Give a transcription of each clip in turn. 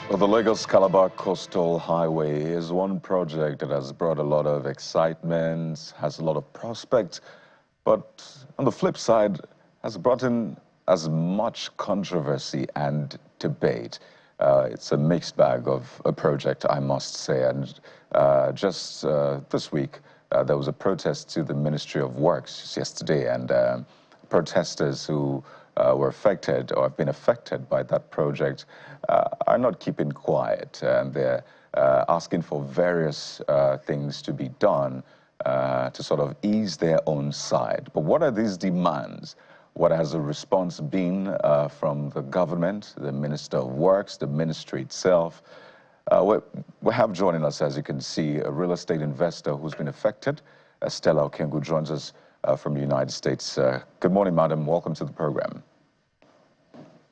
Well, the Lagos-Calabar Coastal Highway is one project that has brought a lot of excitement, has a lot of prospect, but on the flip side, has brought in as much controversy and debate. It's a mixed bag of a project, I must say, and just this week, there was a protest to the Ministry of Works yesterday, and protesters who were affected or have been affected by that project are not keeping quiet. They're asking for various things to be done to sort of ease their own side. But what are these demands? What has the response been from the government, the Minister of Works, the ministry itself? We have joining us, as you can see, a real estate investor who's been affected. Stella Okengu joins us from the United States. Good morning, madam. Welcome to the program.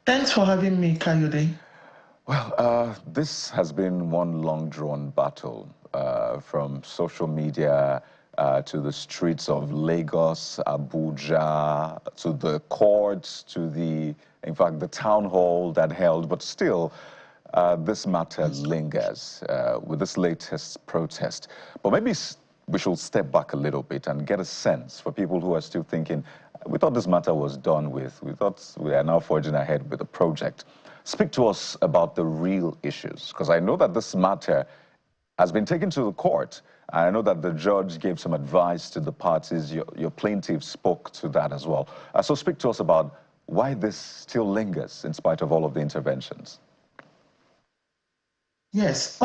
Thanks for having me, Kayode. Well, this has been one long-drawn battle from social media to the streets of Lagos, Abuja, to the courts, to in fact, the town hall that held, but still, this matter lingers with this latest protest. But maybe we should step back a little bit and get a sense for people who are still thinking, we thought this matter was done with. We thought we are now forging ahead with the project. Speak to us about the real issues, because I know that this matter has been taken to the court. I know that the judge gave some advice to the parties. Your plaintiff spoke to that as well. So speak to us about why this still lingers in spite of all of the interventions. Yes.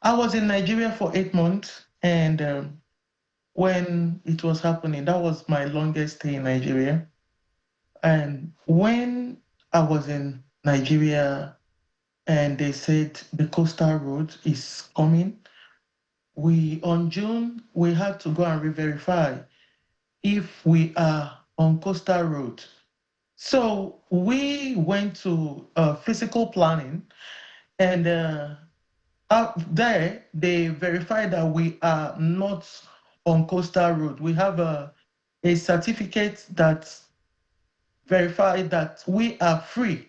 I was in Nigeria for 8 months, and when it was happening, that was my longest stay in Nigeria. And when I was in Nigeria and they said the coastal road is coming, on June, we had to go and re-verify if we are on coastal road. So we went to physical planning, and out there, they verified that we are not on coastal road. We have a certificate that verified that we are free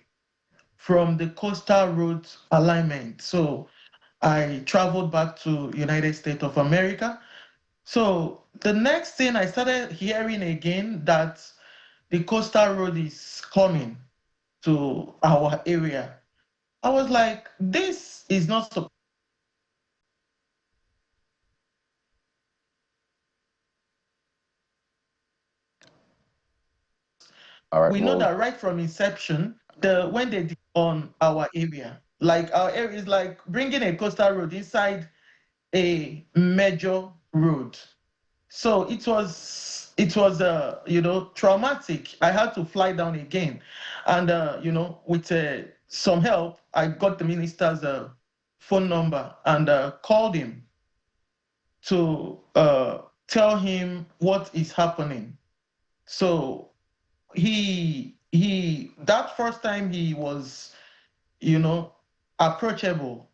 from the coastal road alignment. So I traveled back to United States of America. So the next thing I started hearing again that the coastal road is coming to our area. I was like, this is not supposed. All right, We know that right from inception, when they did on our area, like our area is like bringing a coastal road inside a major road. So it was traumatic. I had to fly down again, and with some help, I got the minister's phone number and called him to tell him what is happening. So that first time he was, approachable.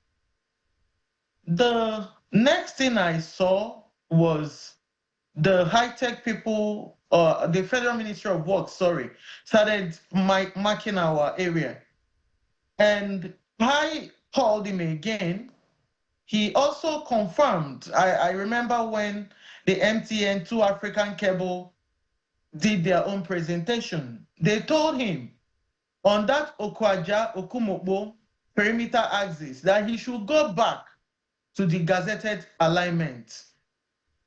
The next thing I saw was the high-tech people, the Federal Ministry of Works, started marking our area. And I called him again. He also confirmed. I remember when the MTN 2 African cable did their own presentation. They told him on that Okwaja Okumokbo perimeter axis that he should go back to the gazetted alignment,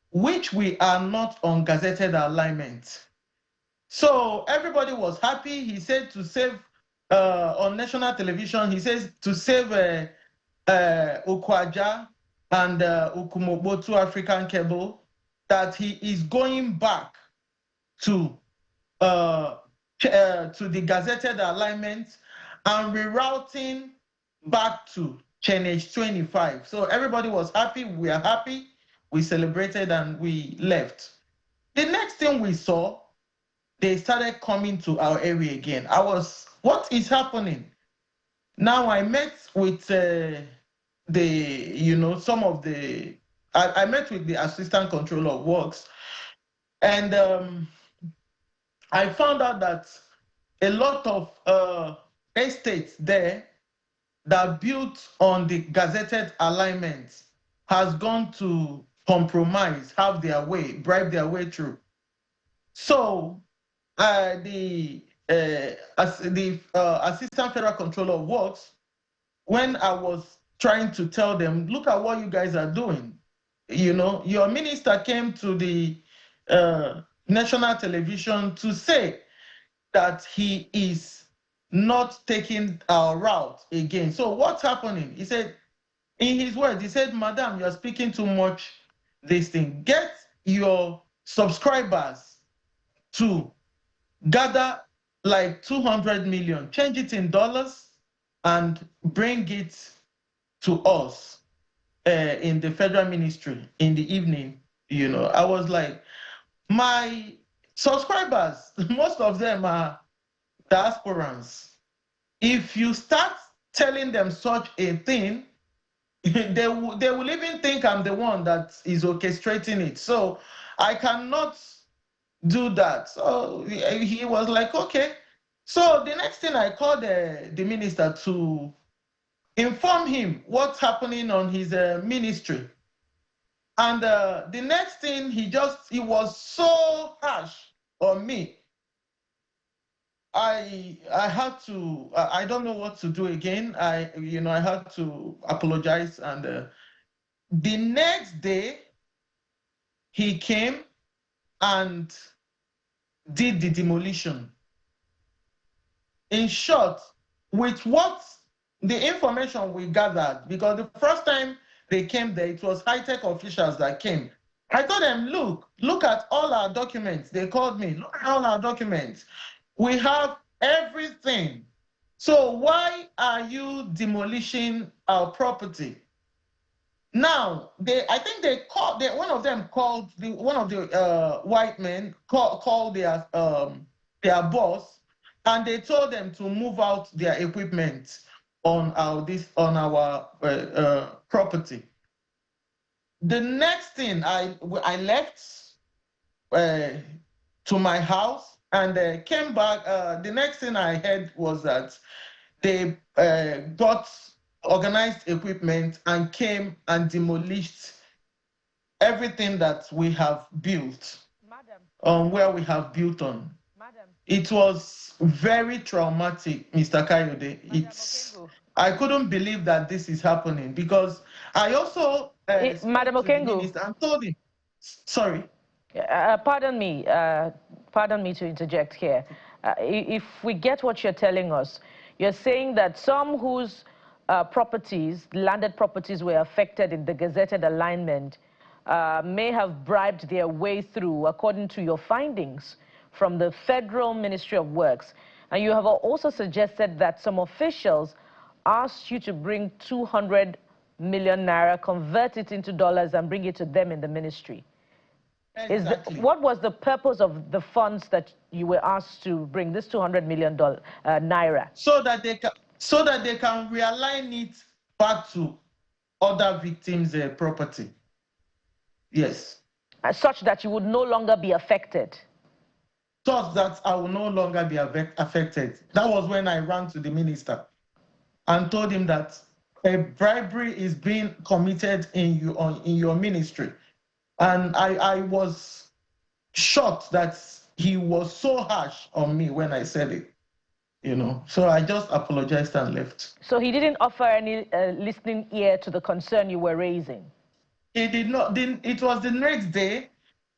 which we are not on gazetted alignment. So everybody was happy. He said to save on national television, he says to save Okwaja and Okumokbo 2 African cable, that he is going back to the gazetted alignment and rerouting back to Channel 25. So everybody was happy. We are happy. We celebrated and we left. The next thing we saw, they started coming to our area again. What is happening? Now I met with I met with the assistant controller of works, and I found out that a lot of estates there that built on the gazetted alignment has gone to compromise, have their way, bribe their way through. So the Assistant Federal Controller of Works, when I was trying to tell them, look at what you guys are doing. You know, your minister came to the national television to say that he is not taking our route again. So what's happening? He said, in his words, he said, Madam, you're speaking too much this thing. Get your subscribers to gather like 200 million, change it in dollars and bring it to us in the federal ministry in the evening. You know, I was like, my subscribers, most of them are diasporans. If you start telling them such a thing, they will even think I'm the one that is orchestrating it. So I cannot do that. So he was like, okay. So the next thing, I called the minister to inform him what's happening on his ministry. And the next thing, he was so harsh on me. I had to, I don't know what to do again. I had to apologize. And the next day, he came and did the demolition. In short, with what the information we gathered, because the first time they came there, it was high-tech officials that came. I told them, look at all our documents. They called me, look at all our documents. We have everything. So why are you demolishing our property? Now, I think they called, one of them called, one of the white men called their boss, and they told them to move out their equipment on our property. The next thing, I left to my house and came back. The next thing I heard was that they got organized equipment and came and demolished everything that we have built, on where we have built on. Madam. It was very traumatic, Mr. Kayode. I couldn't believe that this is happening, because I also Madam Okengu, and told him, sorry. Pardon me to interject here. If we get what you're telling us, you're saying that some whose properties, landed properties, were affected in the gazetted alignment may have bribed their way through, according to your findings from the Federal Ministry of Works. And you have also suggested that some officials asked you to bring 200 million naira, convert it into dollars, and bring it to them in the ministry. Exactly. What was the purpose of the funds that you were asked to bring, this 200 million naira? So that they can realign it back to other victims' property. Yes. Such that you would no longer be affected. Such that I will no longer be affected. That was when I ran to the minister and told him that a bribery is being committed in your ministry. And I was shocked that he was so harsh on me when I said it, you know. So I just apologized and left. So he didn't offer any listening ear to the concern you were raising? He did not. It was the next day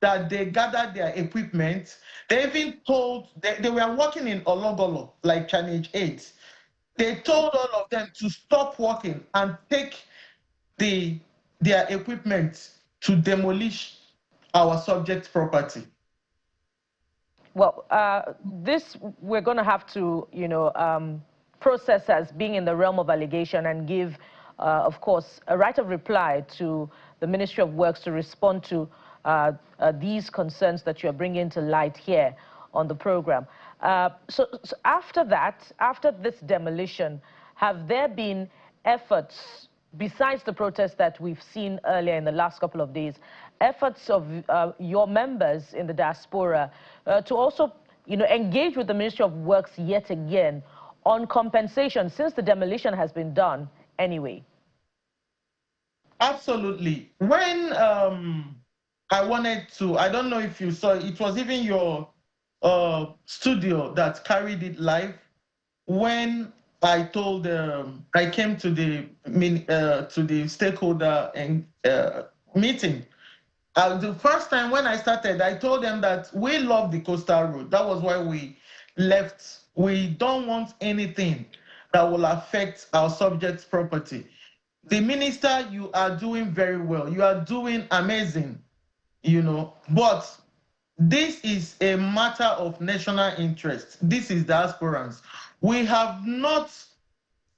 that they gathered their equipment. They even told, they were working in Ologolo, like Challenge 8. They told all of them to stop working and take their equipment to demolish our subject property. Well, this we're going to have to, process as being in the realm of allegation and give, of course, a right of reply to the Ministry of Works to respond to these concerns that you're bringing to light here on the program. So after that, after this demolition, have there been efforts, besides the protests that we've seen earlier in the last couple of days, efforts of your members in the diaspora to also, engage with the Ministry of Works yet again on compensation since the demolition has been done anyway? Absolutely. When I wanted to, I don't know if you saw, it was even your studio that carried it live. When I told, I came to the stakeholder and meeting. The first time when I started, I told them that we love the coastal road. That was why we left. We don't want anything that will affect our subject's property. The minister, you are doing very well. You are doing amazing, but this is a matter of national interest. This is diasporans. We have not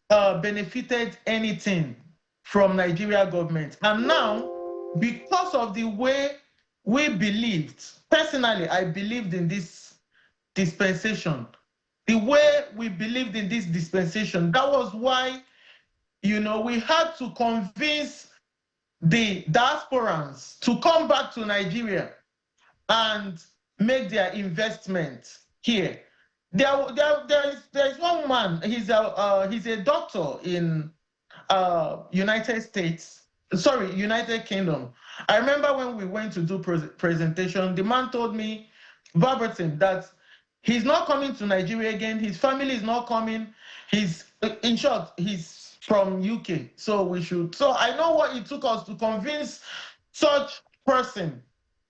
benefited anything from Nigeria government. And now, because of the way we believed, personally, I believed in this dispensation. The way we believed in this dispensation, that was why, we had to convince the diasporans to come back to Nigeria and make their investment here. There is one man. He's a doctor in United Kingdom. I remember when we went to do presentation, the man told me verbatim that he's not coming to Nigeria again. His family is not coming. In short, he's from UK. So I know what it took us to convince such person,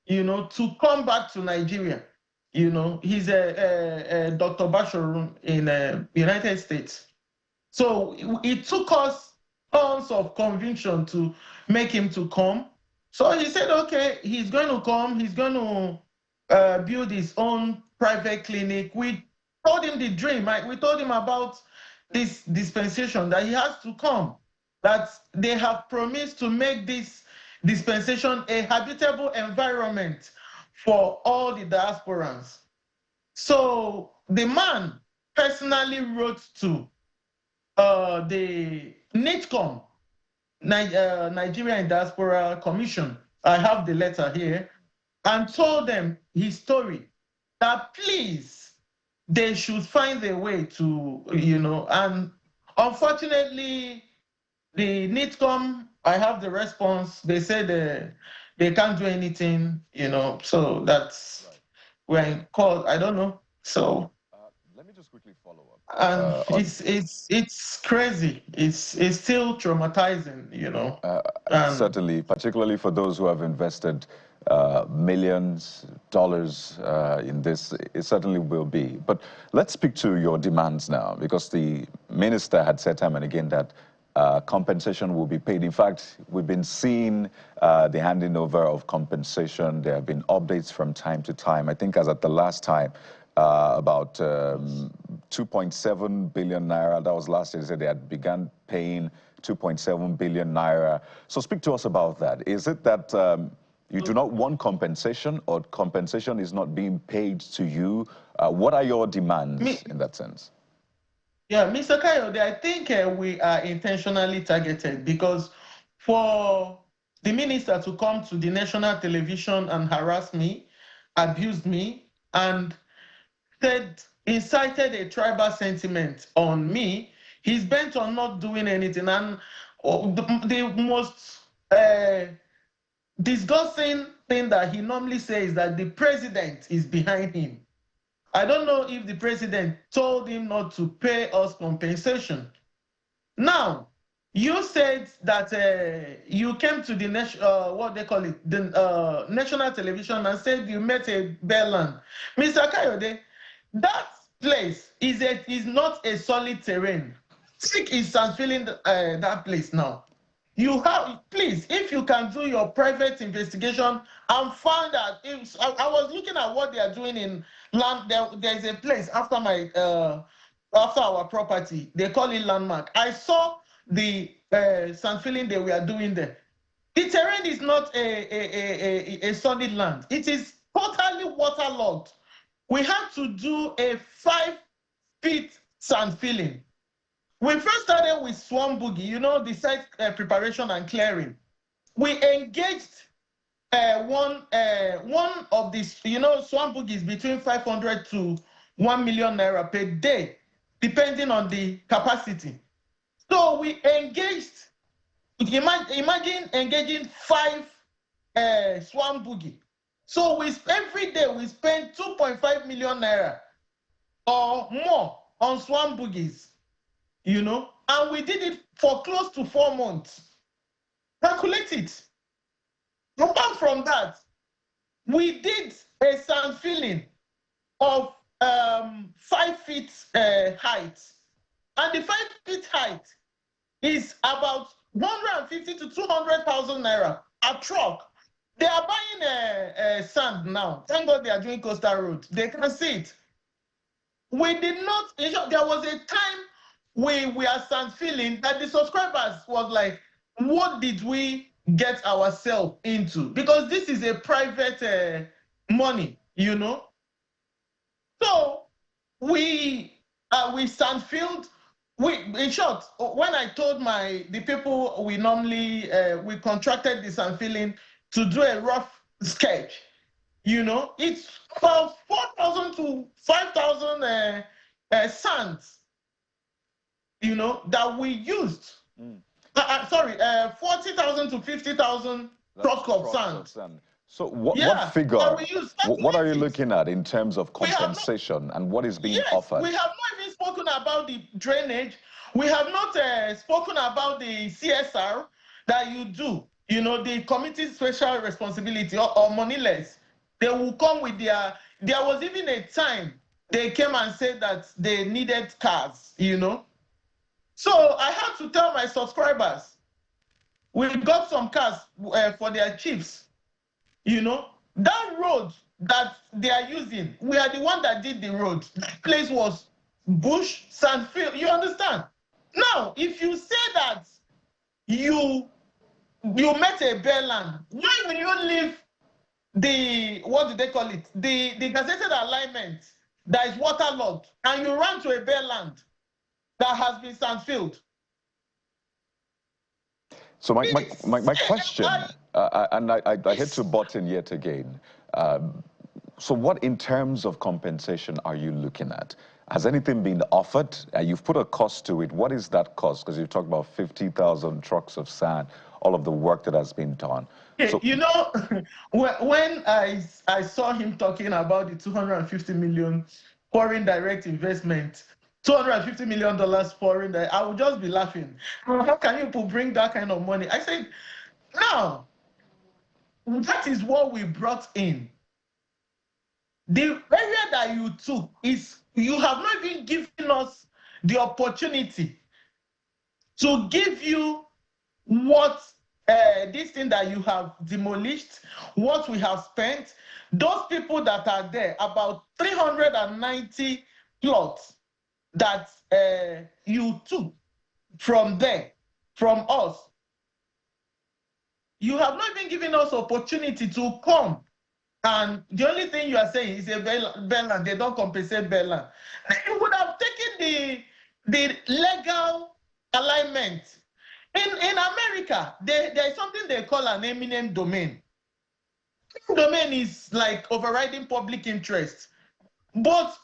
to come back to Nigeria. He's a Dr. Bashirun in United States. So it took us tons of conviction to make him to come. So he said, okay, he's going to come. He's going to build his own private clinic. We told him the dream. We told him about this dispensation, that he has to come, that they have promised to make this dispensation a habitable environment for all the diasporans. So the man personally wrote to the NITCOM, Nigerian Diaspora Commission. I have the letter here, and told them his story, that please, they should find a way to, and unfortunately, the NITCOM, I have the response. They said they can't do anything, so that's we're in court. I don't know. So let me just quickly follow up. And it's crazy. It's still traumatizing, Certainly, particularly for those who have invested millions dollars in this, it certainly will be. But let's speak to your demands now, because the minister had said time and again that compensation will be paid. In fact, we've been seeing the handing over of compensation. There have been updates from time to time. I think as at the last time, about 2.7 billion naira. That was last year. They said they had begun paying 2.7 billion naira. So speak to us about that. Is it that you do not want compensation, or compensation is not being paid to you? What are your demands in that sense? Yeah, Mr. Kayode, I think we are intentionally targeted, because for the minister to come to the national television and harass me, abuse me, and incited a tribal sentiment on me, he's bent on not doing anything. And the most disgusting thing that he normally says is that the president is behind him. I don't know if the president told him not to pay us compensation. Now, you said that you came to the national television and said you met a Berlin. Mr. Kayode, that place is not a solid terrain. Sick is feeling that place now. You have, please, if you can do your private investigation and find out. I was looking at what they are doing in land. There's a place after our property. They call it landmark. I saw the sand filling they were doing there. The terrain is not a solid land. It is totally waterlogged. We had to do a 5-feet sand filling. We first started with Swamp Boogie, the site preparation and clearing. We engaged one of these, Swamp Boogie is between 500 to 1 million naira per day. depending on the capacity. So we engaged, imagine engaging 5 swan boogie. So every day we spend 2.5 million naira or more on swan boogies, you know, and we did it for close to 4 months. Calculate it. Apart from that, we did a sand filling of 5 feet height, and the 5 feet height is about 150 to 200,000 naira a truck. They are buying sand now. Thank God they are doing coastal roads. They can see it. We did not. There was a time we are sand filling that the subscribers was like, "What did we get ourselves into?" Because this is a private money, you know. So we sand filled. In short, when I told the people we normally we contracted the sand filling to do a rough sketch, you know, it's about 4,000 to 5,000 sands, you know, that we used. Sorry, 40,000 to 50,000 truck of sand. So what figure, what are you looking at in terms of compensation and what is being offered? We have not even spoken about the drainage. We have not spoken about the CSR that you do, you know, the committee special responsibility or moneyless. They will come with there was even a time they came and said that they needed cars, you know. So I had to tell my subscribers, we got some cars for their chiefs. You know, that road that they are using, we are the one that did the road. That place was bush, sandfield. You understand? Now, if you say that you met a bare land, why will you leave the, what do they call it? The gazetted alignment that is waterlogged, and you run to a bare land that has been sandfilled? So my question, and I hate to butt in yet again. So what in terms of compensation are you looking at? Has anything been offered? You've put a cost to it. What is that cost? Because you talked about 50,000 trucks of sand, all of the work that has been done. So, you know, when I saw him talking about the 250 million foreign direct investment, $250 million foreign, I would just be laughing. How can you bring that kind of money? I said, now, that is what we brought in. The area that you took is, you have not even given us the opportunity to give you what this thing that you have demolished, what we have spent. Those people that are there, about 390 plots that you took from there, from us. You have not even given us opportunity to come. And the only thing you are saying is a Berland. They don't compensate Berland. You would have taken the legal alignment. In America, there is something they call an eminent domain. Domain is like overriding public interest. But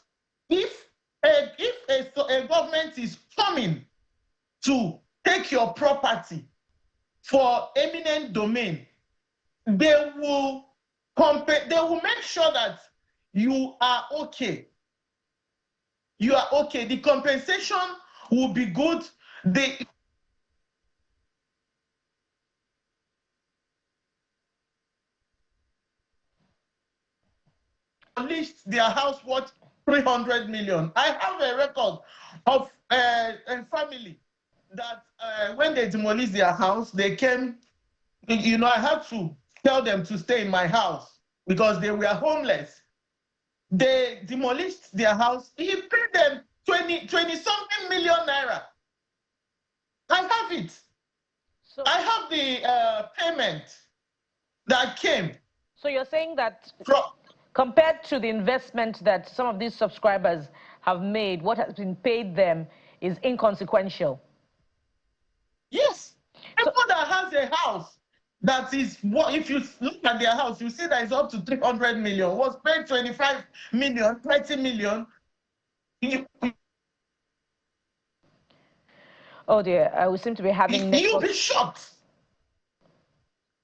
if a government is coming to take your property for eminent domain, they will make sure that you are okay. You are okay. The compensation will be good. They list their house worth 300 million. I have a record of a family that when they demolished their house, they came, you know, I had to tell them to stay in my house because they were homeless. They demolished their house. He paid them 20-something million naira. I have it. So I have the payment that came. So you're saying that compared to the investment that some of these subscribers have made, what has been paid them is inconsequential? Yes. Everyone that has a house that is, if you look at their house, you see that it's up to 300 million, was paid 25 million, 30 million. Oh dear, we seem to be having You'll be shocked.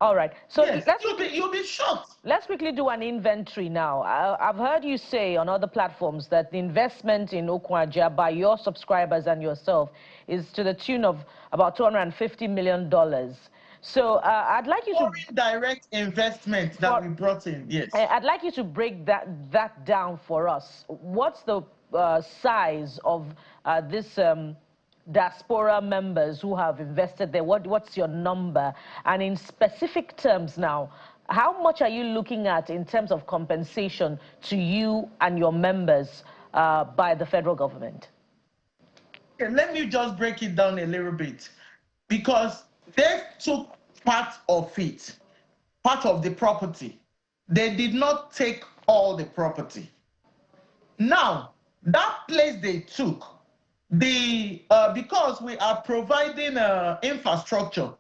All right, so yes, you'll be shocked. Let's quickly do an inventory now. I've heard you say on other platforms that the investment in Okwaja by your subscribers and yourself is to the tune of about $250 million. So I'd like you foreign direct investment that we brought in, yes. I'd like you to break that down for us. What's the size of this Diaspora members who have invested there? What's your number? And in specific terms now, how much are you looking at in terms of compensation to you and your members by the federal government? Okay, let me just break it down a little bit, because they took part of it, part of the property. They did not take all the property. Now, that place they took, because we are providing infrastructure,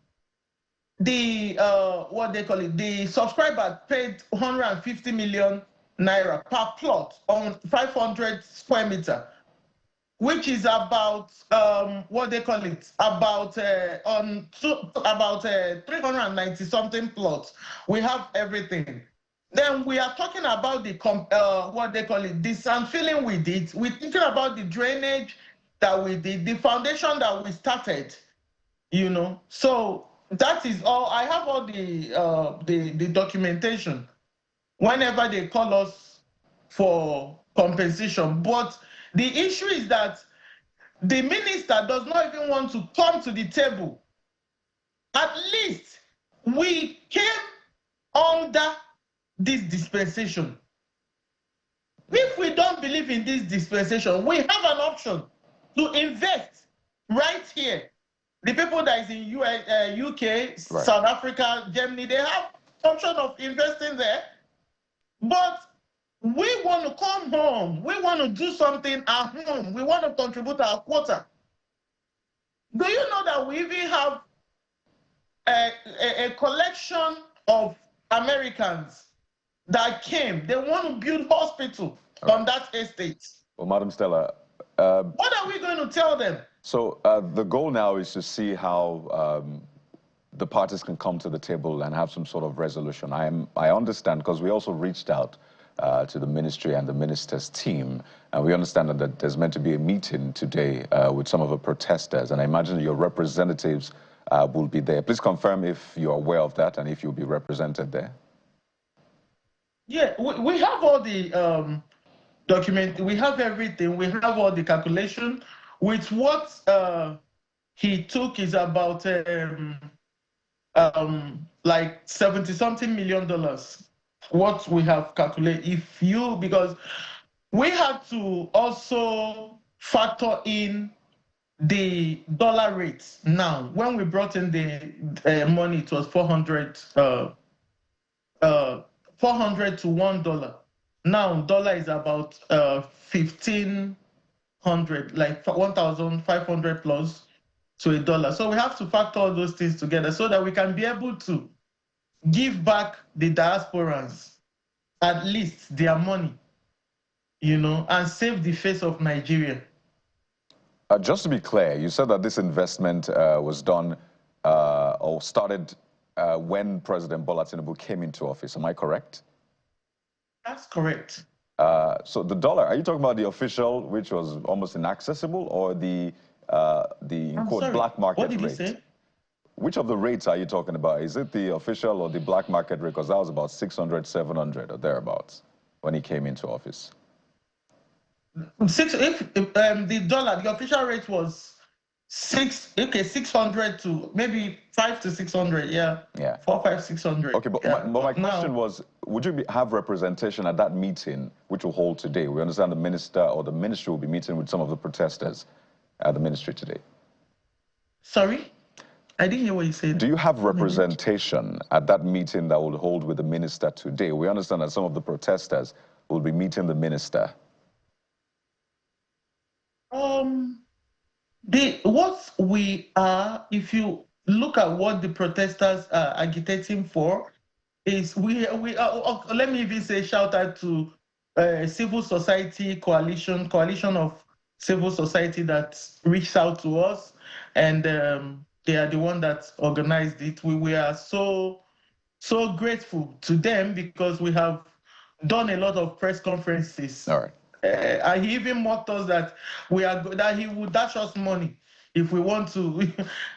what they call it, the subscriber paid 150 million naira per plot on 500 square meter, which is about what they call it, about 390 something plots. We have everything. Then we are talking about the what they call it, the sand filling we did. We're thinking about the drainage that we did, the foundation that we started, you know. So that is all. I have all the documentation whenever they call us for compensation. But the issue is that the minister does not even want to come to the table. At least we came under this dispensation. If we don't believe in this dispensation, we have an option to invest right here. The people that is in UK, right, South Africa, Germany, they have option of investing there. But we want to come home. We want to do something at home. We want to contribute our quota. Do you know that we even have a collection of Americans that came? They want to build hospital on that estate. Well, Madam Stella, what are we going to tell them? So the goal now is to see how the parties can come to the table and have some sort of resolution. I understand, because we also reached out to the ministry and the minister's team, and we understand that there's meant to be a meeting today with some of the protesters, and I imagine your representatives will be there. Please confirm if you're aware of that and if you'll be represented there. Yeah, we have all the document, we have everything, we have all the calculation. With what he took is about like $70-something million. What we have calculated, because we had to also factor in the dollar rates. Now, when we brought in the money, it was 400 to $1. Now, dollar is about 1,500, like 1,500 plus to $1. So we have to factor all those things together so that we can be able to give back the diasporans at least their money, you know, and save the face of Nigeria. Just to be clear, you said that this investment was done or started when President Bola Tinubu came into office. Am I correct? That's correct. So the dollar, are you talking about the official, which was almost inaccessible, or the quote, black market rate? What did you say? Which of the rates are you talking about? Is it the official or the black market rate? Because that was about 600, 700 or thereabouts when he came into office. The dollar, the official rate was 600 to maybe 500 to 600, yeah. 400, 500, 600. Okay, but my question was, would you have representation at that meeting, which will hold today? We understand the minister or the ministry will be meeting with some of the protesters at the ministry today. Sorry? I didn't hear what you said. Do you have representation at that meeting that will hold with the minister today? We understand that some of the protesters will be meeting the minister. What we are, if you look at what the protesters are agitating for, is we let me even say shout out to civil society coalition of civil society that reached out to us, and they are the one that organized it. We are so grateful to them because we have done a lot of press conferences. All right. And he even mocked us that that he would dash us money if we want to.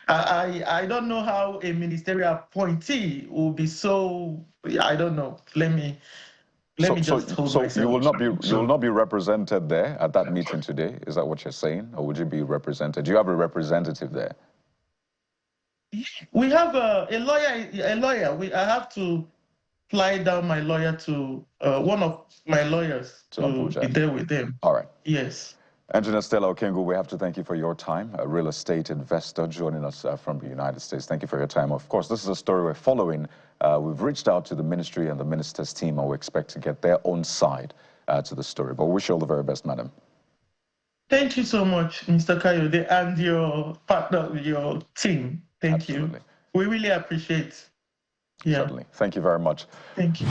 I don't know how a ministerial appointee will be so. I don't know. Let me just hold myself. So you will not be represented there at that meeting today. Is that what you're saying, or would you be represented? Do you have a representative there? We have a lawyer. I have to fly down my lawyer to one of my lawyers to be there with them. All right. Yes. Engineer Stella Okengu, we have to thank you for your time, a real estate investor joining us from the United States. Thank you for your time. Of course, this is a story we're following. We've reached out to the ministry and the minister's team, and we expect to get their own side to the story. But we wish you all the very best, madam. Thank you so much, Mr. Kayode, and your partner, your team. Thank you. We really appreciate it. Yeah. Certainly. Thank you very much. Thank you.